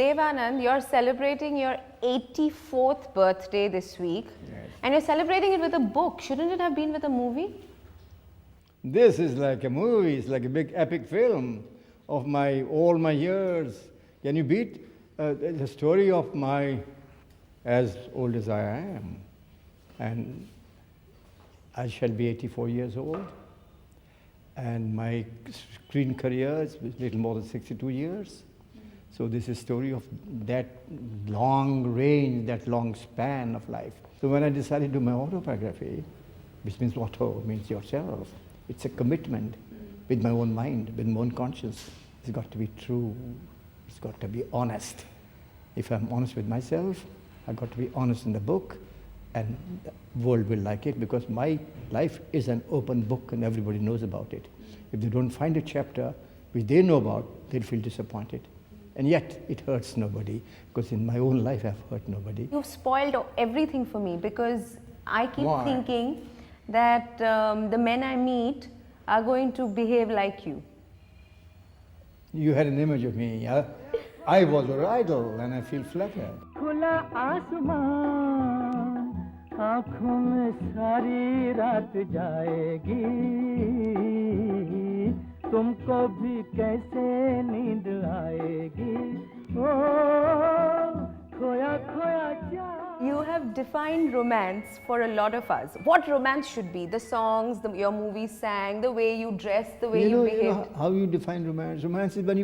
Dev Anand, you're celebrating your 84th birthday this week. Yes. And you're celebrating it with a book. Shouldn't it have been with a movie? This is like a movie, it's like a big epic film of all my years. Can you beat the story of my, as old as I am, and I shall be 84 years old, and my screen career is a little more than 62 years. So this is a story of that long range, that long span of life. So when I decided to do my autobiography, which means auto, means yourself, it's a commitment with my own mind, with my own conscience. It's got to be true, it's got to be honest. If I'm honest with myself, I've got to be honest in the book, and the world will like it, because my life is an open book and everybody knows about it. If they don't find a chapter which they know about, they'll feel disappointed. And yet, it hurts nobody, because in my own life, I've hurt nobody. You've spoiled everything for me, because I keep Why? thinking that the men I meet are going to behave like you. You had an image of me. I was your idol, and I feel flattered. खुला आसमान आँखों में सारी रात जाएगी तुमको भी कैसे नींद आएगी ओ खोया खोया जा. You have defined romance for a lot of us. What romance should be? The songs your movies sang, the way you dressed, the way you behaved. You know how you define romance? Romance is when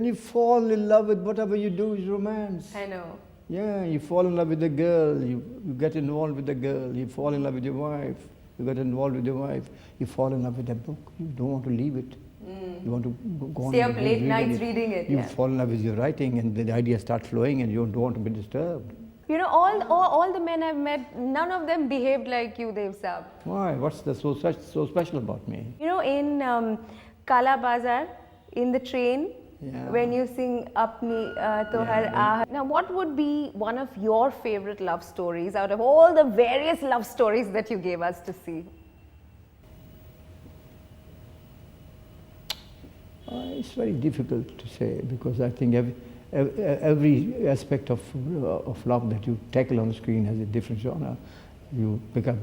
you fall in love with whatever you do is romance. I know. Yeah, you fall in love with a girl, you get involved with the girl, you fall in love with your wife, you get involved with your wife, you fall in love with a book, you don't want to leave it. You want to go on. Stay up late nights reading it. You Yeah. fall in love with your writing, and the ideas start flowing, and you don't want to be disturbed. You know, all the men I've met, none of them behaved like you, Dev Saab. Why? What's so special about me? You know, in Kala Bazar, in the train, Yeah. when you sing Apni Tohar Ah. Now, what would be one of your favorite love stories out of all the various love stories that you gave us to see? It's very difficult to say, because I think every aspect of love that you tackle on the screen has a different genre. You pick up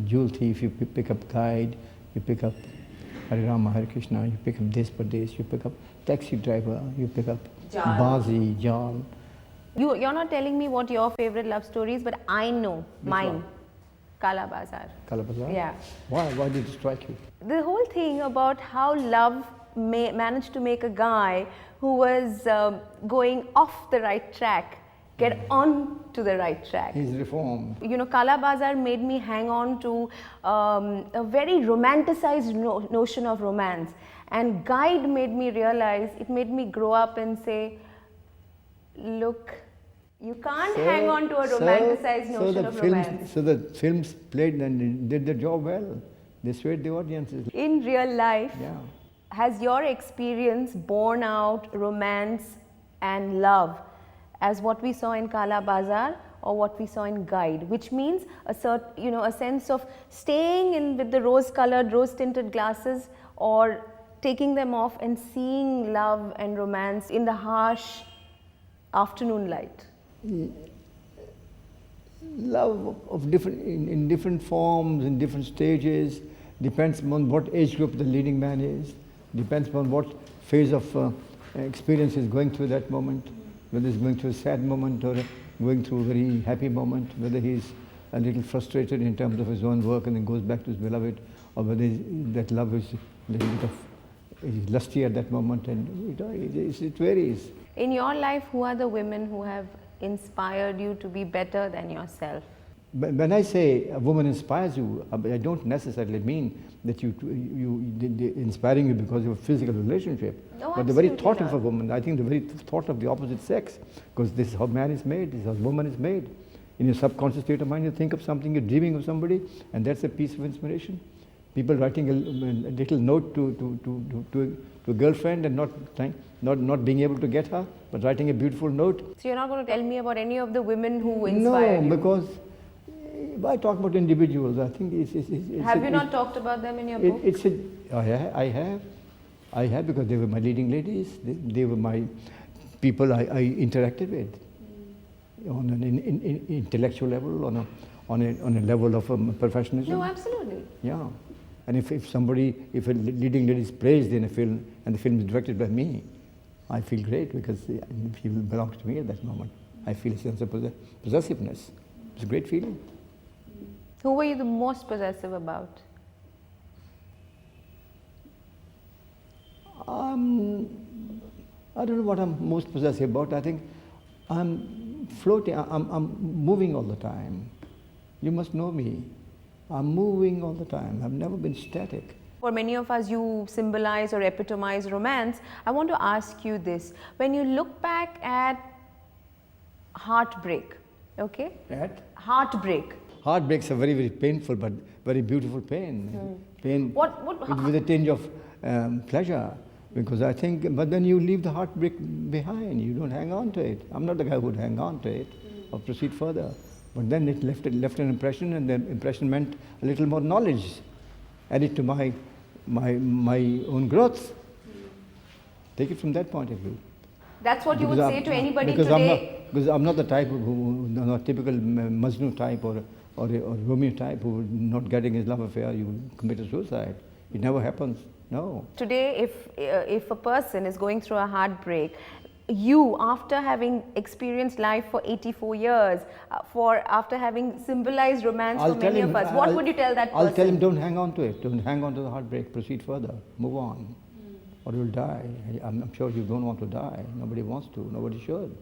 Jewel Thief, you pick up Guide, you pick up Hare Rama, Hare Krishna, you pick up Des Pardes, you pick up Taxi Driver, you pick up Jal. Bazi, Jal. You're not telling me what your favorite love story is, but I know mine. one? Kala Bazar. Kalabazar? Yeah. Why did it strike you? The whole thing about how love managed to make a guy who was going off the right track get on to the right track. He's reformed. You know, Kala Bazar made me hang on to a very romanticized notion of romance, and Guide made me realize, it made me grow up and say, look, you can't hang on to a romanticized notion of romance. So the films played and did their job well. They swayed the audiences. In real life, Yeah. has your experience borne out romance and love as what we saw in Kala Bazar or what we saw in Guide, which means a sense of staying in with the rose-colored, rose-tinted glasses, or taking them off and seeing love and romance in the harsh afternoon light? Love of in different forms, in different stages, depends on what age group the leading man is, depends on what phase of experience he's going through that moment, whether he's going through a sad moment or going through a very happy moment, whether he's a little frustrated in terms of his own work and then goes back to his beloved, or whether that love is a little bit of he's lusty at that moment, and it varies. In your life, who are the women who have inspired you to be better than yourself? When I say a woman inspires you, I don't necessarily mean that they inspiring you because of a physical relationship. No, but the very absolutely thought not. of a woman, I think the very thought of the opposite sex, because this is how man is made, this is how woman is made. In your subconscious state of mind, you think of something, you're dreaming of somebody, and that's a piece of inspiration. People writing a little note to a girlfriend and not being able to get her, but writing a beautiful note. So you're not going to tell me about any of the women who inspired you? No, because I talk about individuals. I think Have you not talked about them in your book? I have because they were my leading ladies. They were my people I interacted with on an intellectual level, on a level of professionalism. No, absolutely. Yeah. And if a leading lady is praised in a film and the film is directed by me, I feel great because he belongs to me at that moment. I feel a sense of possessiveness. It's a great feeling. Who were you the most possessive about? I don't know what I'm most possessive about. I think I'm floating, I'm moving all the time. You must know me. I'm moving all the time. I've never been static. For many of us, you symbolize or epitomize romance. I want to ask you this. When you look back at heartbreak, okay? At? Heartbreak. Heartbreaks are very, very painful, but very beautiful pain. Pain with a tinge of pleasure. Because I think, but then you leave the heartbreak behind. You don't hang on to it. I'm not the guy who would hang on to it or proceed further. But then it left an impression, and the impression meant a little more knowledge added to my own growth. Take it from that point of view. That's what you would say to anybody because today. Because I'm not the type who, not typical Majnu type or Romeo type who, not getting his love affair, you commit a suicide. It never happens. No. Today, if a person is going through a heartbreak, you, after having experienced life for 84 years, after having symbolized romance for many of us, what would you tell that person? I'll tell him, don't hang on to it. Don't hang on to the heartbreak. Proceed further. Move on. Or you'll die. I'm sure you don't want to die. Nobody wants to. Nobody should.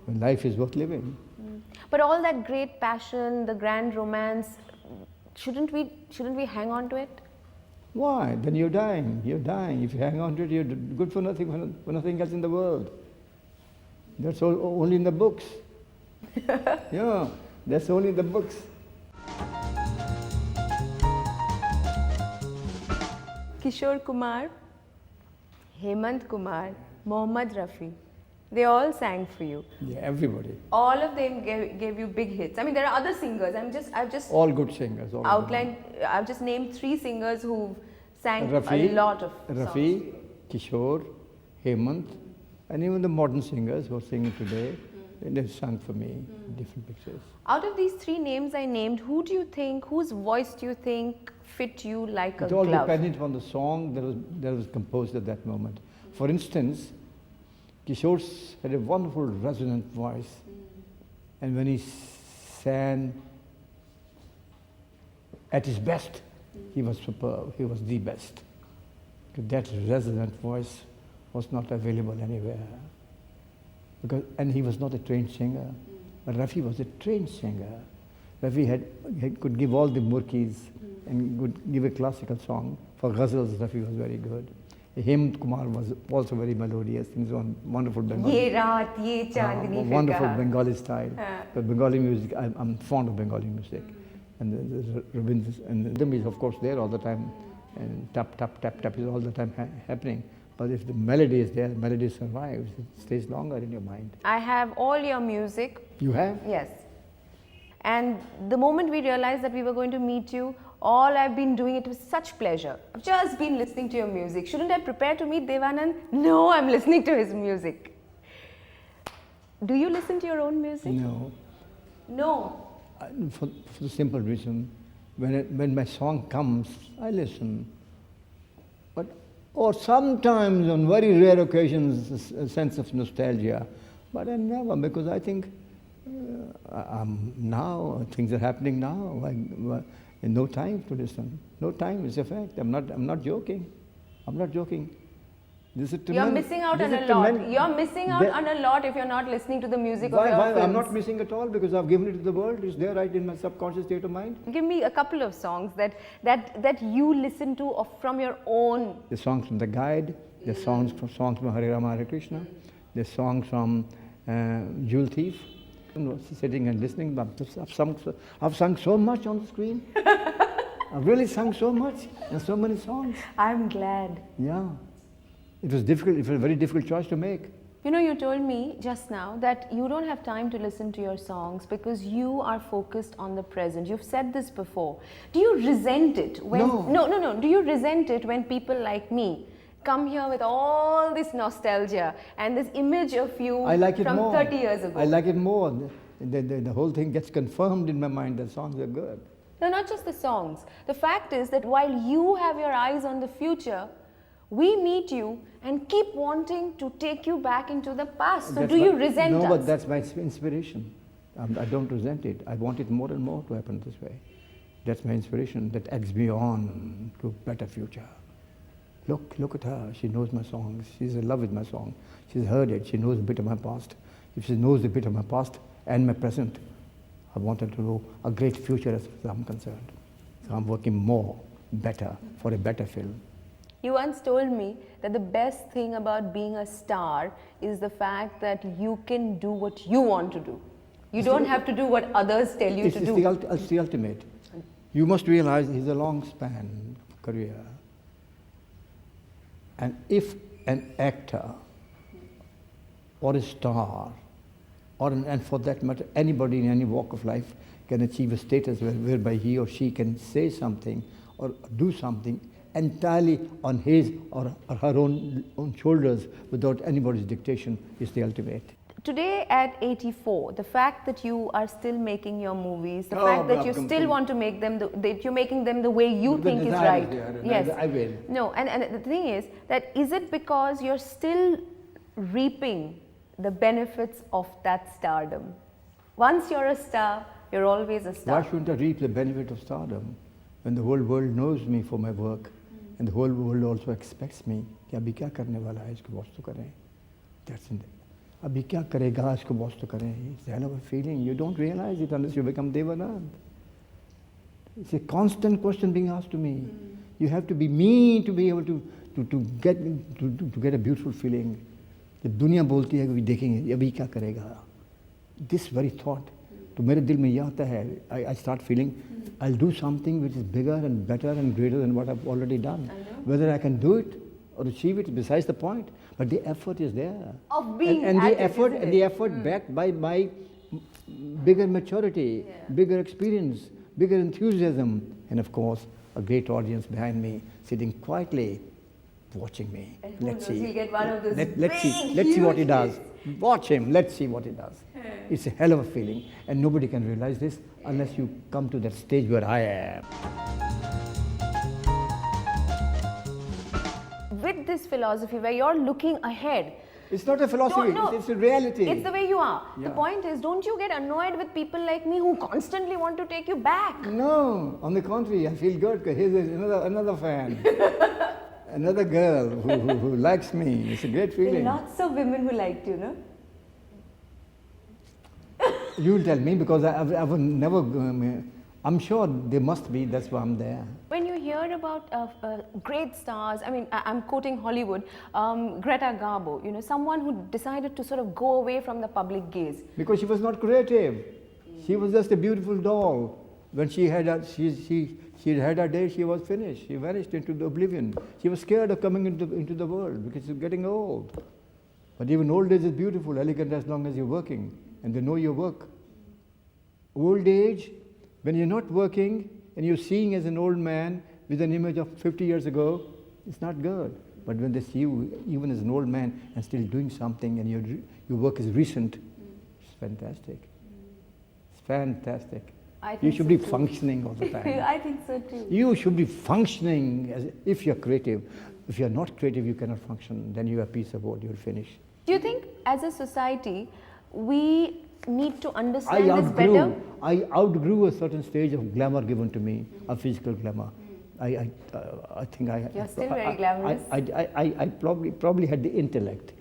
When life is worth living. But all that great passion, the grand romance, shouldn't we hang on to it? Why? Then you're dying. You're dying. If you hang on to it, you're good for nothing, for nothing else in the world. That's only in the books. Yeah, that's only in the books. Kishore Kumar, Hemant Kumar, Mohammad Rafi, they all sang for you. Yeah, everybody. All of them gave you big hits. I mean, there are other singers. I've just all good singers. All outlined. I've just named 3 singers who sang Rafi, a lot of Rafi, Kishore, Hemant, and even the modern singers who are singing today, they've sung for me in different pictures. Out of these 3 names I named, whose voice do you think fit you like a glove? It all depended on the song that was composed at that moment. For instance, Kishore had a wonderful resonant voice, and when he sang at his best, he was superb. He was the best. That resonant voice was not available anywhere. And he was not a trained singer. But Rafi was a trained singer. Rafi could give all the murkis and could give a classical song. For ghazals, Rafi was very good. Hemant Kumar was also very melodious. He was on wonderful Bengali. Ye raat, ye chandni fir wonderful kaha. Bengali style. But Bengali music, I'm fond of Bengali music. And the Rabindra, and the rhythm is of course there all the time, and tap, tap, tap, tap is all the time happening. But if the melody is there, the melody survives, it stays longer in your mind. I have all your music. You have? Yes. And the moment we realized that we were going to meet you, all I've been doing it with such pleasure. I've just been listening to your music. Shouldn't I prepare to meet Dev Anand? No, I'm listening to his music. Do you listen to your own music? No. No. For the simple reason, when my song comes, I listen. Or sometimes on very rare occasions, a sense of nostalgia. But I never, because I think now, things are happening now. No time to listen. No time is a fact. I'm not joking. I'm not joking. You're missing out on a lot. You're missing out on a lot if you're not listening to the music of your films. I'm not missing at all because I've given it to the world. It's there right in my subconscious state of mind. Give me a couple of songs that you listen to from your own. The songs from The Guide, the songs from Hare Rama Hare Krishna, the songs from Jewel Thief. Sitting and listening, I've sung so much on the screen. I've really sung so much and so many songs. I'm glad. Yeah. It was difficult. It was a very difficult choice to make. You know, you told me just now that you don't have time to listen to your songs because you are focused on the present. You've said this before. Do you resent it when... No. No. Do you resent it when people like me come here with all this nostalgia and this image of you I like it from more. 30 years ago. I like it more. The whole thing gets confirmed in my mind. The songs are good. No, not just the songs. The fact is that while you have your eyes on the future, we meet you and keep wanting to take you back into the past. So That's do you my- resent us? No, but that's my inspiration. I don't resent it. I want it more and more to happen this way. That's my inspiration. That eggs me on to a better future. Look at her. She knows my songs. She's in love with my song. She's heard it. She knows a bit of my past. If she knows a bit of my past and my present, I want her to know a great future as far as I'm concerned. So I'm working more, better, for a better film. You once told me that the best thing about being a star is the fact that you can do what you want to do. You don't have to do what others tell you to do. It's the ultimate. You must realize it's a long span career. And if an actor or a star, and for that matter, anybody in any walk of life can achieve a status whereby he or she can say something or do something entirely on his or her own shoulders without anybody's dictation is the ultimate. Today at 84, the fact that you are still making your movies, the Oh, fact that but you I'm still want to make them, that you're making them the way you The think is desire is right. there, and Yes. I will. No, and the thing is that is it because you're still reaping the benefits of that stardom? Once you're a star, you're always a star. Why shouldn't I reap the benefit of stardom when the whole world knows me for my work and the whole world also expects me कि अभी क्या करने वाला है इसको boss तो करें. That's it. अभी क्या करेगा इसको बॉस तो करें. It's a hell of a feeling. You don't realize it unless you become Dev Anand. It's a constant question being asked to me. You have to be me to be able to get a beautiful feeling. जब दुनिया बोलती है कि देखेंगे अभी क्या करेगा. This very thought. तो मेरे दिल में यह आता है. I start feeling I'll do something which is bigger and better and greater than what I've already done. Whether I can do it or achieve it is besides the point. But the effort is there. Of being and at the it, effort isn't and it? the effort backed by my bigger maturity, bigger experience, bigger enthusiasm, and of course a great audience behind me sitting quietly watching me. And who Let's knows, see. he'll get one of those Let's see. big, Let's see what he huge does. hits. Watch him. Let's see what he does. It's a hell of a feeling, and nobody can realize this unless you come to that stage where I am. With this philosophy where you're looking ahead, It's not a philosophy. No, It's a reality. it's the way you are. The Yeah. point is, don't you get annoyed with people like me who constantly want to take you back? No, on the contrary, I feel good because here's another fan, another girl who likes me. It's a great There are feeling. lots of women who liked you, no? You'll tell me because I've never. I'm sure there must be. That's why I'm there. When you hear about great stars, I mean, I'm quoting Hollywood, Greta Garbo, you know, someone who decided to sort of go away from the public gaze. Because she was not creative. She was just a beautiful doll. When she had had her day, she was finished. She vanished into the oblivion. She was scared of coming into the world because she's getting old. But even old age is beautiful, elegant as long as you're working and they know your work. Old age, when you're not working and you're seeing as an old man with an image of 50 years ago, it's not good. But when they see you even as an old man and still doing something and your work is recent, it's fantastic. It's fantastic. I You think should so be too. functioning all the time. I think so too. You should be functioning as if you're creative. If you're not creative, you cannot function. Then you're a piece of wood, you'll finish. Do you think as a society, we need to understand this better? I outgrew a certain stage of glamour given to me, a physical glamour. I think I. You're still very glamorous. I probably had the intellect.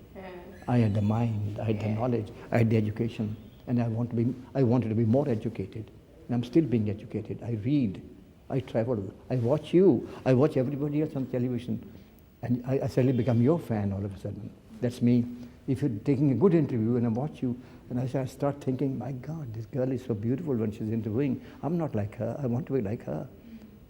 I had the mind. I had the knowledge. I had the education, and I wanted to be more educated. And I'm still being educated. I read. I travel. I watch you. I watch everybody else on television, and I suddenly become your fan all of a sudden. That's me. If you're taking a good interview and I watch you, and I start thinking, my God, this girl is so beautiful when she's interviewing. I'm not like her. I want to be like her.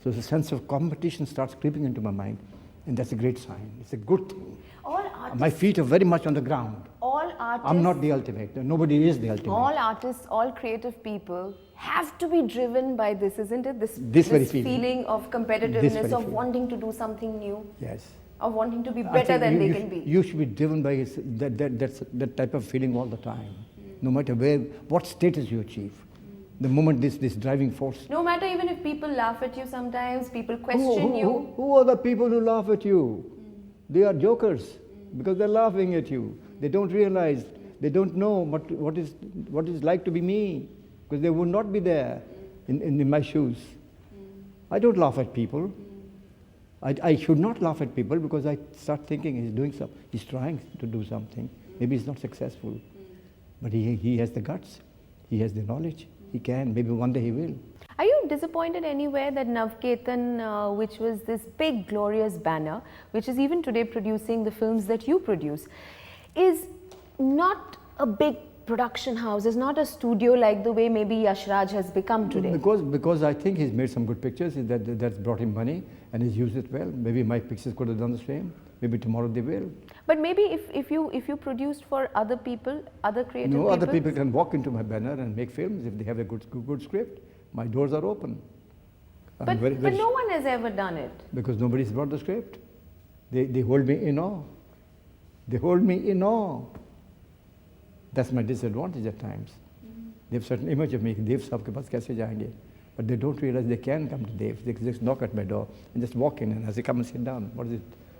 So the sense of competition starts creeping into my mind, and that's a great sign. It's a good thing. All artists, My feet are very much on the ground. all artists, I'm not the ultimate. Nobody is the ultimate. all artists, all creative people have to be driven by this, isn't it? This very feeling. feeling of This competitiveness, very of feeling. wanting to do something new. Yes. of wanting to be I better think than they you can be. You should be driven by that type of feeling all the time, no matter what status you achieve. The moment this driving force. No matter even if people laugh at you sometimes, people question you. Who are the people who laugh at you? They are jokers because they're laughing at you. They don't realize, they don't know what is like to be me, because they would not be there in my shoes. I don't laugh at people. I should not laugh at people, because I start thinking he's trying to do something. Maybe he's not successful, but he has the guts, he has the knowledge, he can, maybe one day he will. Are you disappointed anywhere that Navketan, which was this big glorious banner, which is even today producing the films that you produce, is not a big production house, is not a studio like the way maybe Yash Raj has become today? Because I think he's made some good pictures that's brought him money, and he's used it well. Maybe my pictures could have done the same. Maybe tomorrow they will. But maybe if you produced for other people, other creative people. No, other people can walk into my banner and make films if they have a good script. My doors are open. But no one has ever done it. Because nobody's brought the script. They hold me in awe. They hold me in awe. That's my disadvantage at times. They have a certain image of me. Dev saab ke paas kaise jayenge? But they don't realize they can come to Dev. They just knock at my door and just walk in, and I say, come and sit down.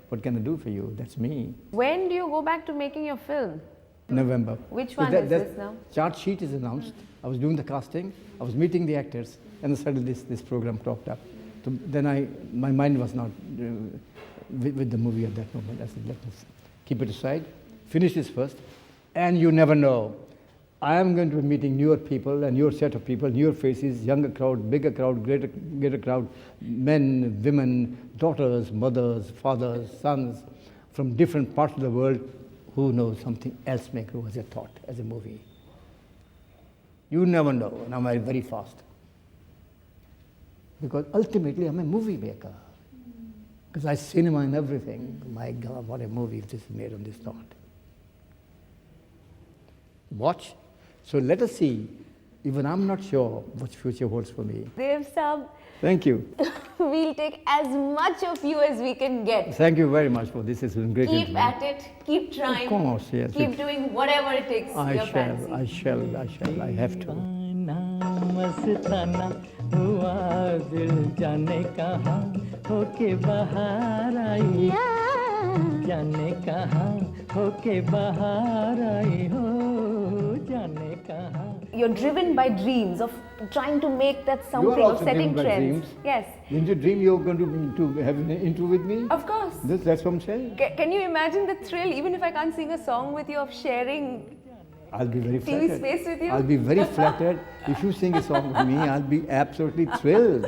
What can I do for you? That's me. When do you go back to making your film? November. Which one is this now? Chart sheet is announced. I was doing the casting. I was meeting the actors, and then suddenly this program cropped up. So then my mind was not with the movie at that moment. I said, let us keep it aside, finish this first, and you never know. I am going to be meeting newer people and newer set of people, newer faces, younger crowd, bigger crowd, greater crowd, men, women, daughters, mothers, fathers, sons, from different parts of the world who knows something else may grow as a thought, as a movie. You never know, and I'm very fast. Because ultimately I'm a movie maker. Because I cinema and everything. My God, what a movie this is made on this thought. Watch. So let us see. Even I'm not sure what future holds for me. Dev Saab, Thank you. we'll take as much of you as we can get. Thank you very much for this. It's been great. Keep interview. at it, keep trying. Of course, yes. Keep doing whatever it takes. I shall. I have to. मस्ताना हुआ दिल जाने कहाँ होके बाहर आई जाने कहाँ होके बाहर आई हो जाने कहाँ. You're driven by dreams of trying to make that You something, are of also setting driven by trends. dreams. Yes. Didn't you dream you're going to have an interview with me? Of course. That's what I'm saying. Can you imagine the thrill, even if I can't sing a song with you, of sharing I'll be very TV flattered. space with you? I'll be very flattered. If you sing a song with me, I'll be absolutely thrilled.